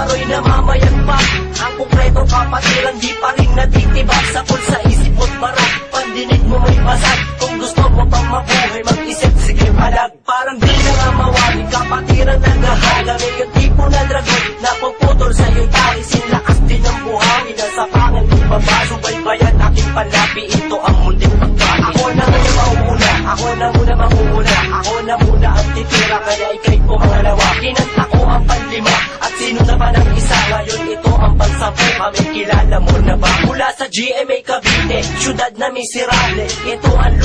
paro'y namamayagpag. Ang konkretong kapatiran di pa rin natitibag. Sakol sa isip mo't marag, pandinig mo may pasag. Kung gusto mo pang mabuhay, mag-isip, sige palag. Parang di na nga mawagin, kapatiran naghahalang. Yung tipo na dragon, napuputol sa'yo'y tarisin. Lakas din ang buhangin, nasa pangal kong babaso. Baybayan aking palapi, ito ang munting pagkain. Ako na muna mauuna, ako na muna mangunguna. Ako na muna ang titira, kaya ikay pumangalawa. Kinanta ko ang panlima, at sino naman ang isa. Ngayon ito ang pansampu, kami kilala mo na ba? Mula sa GMA Cavite, syudad na miserable, ito ang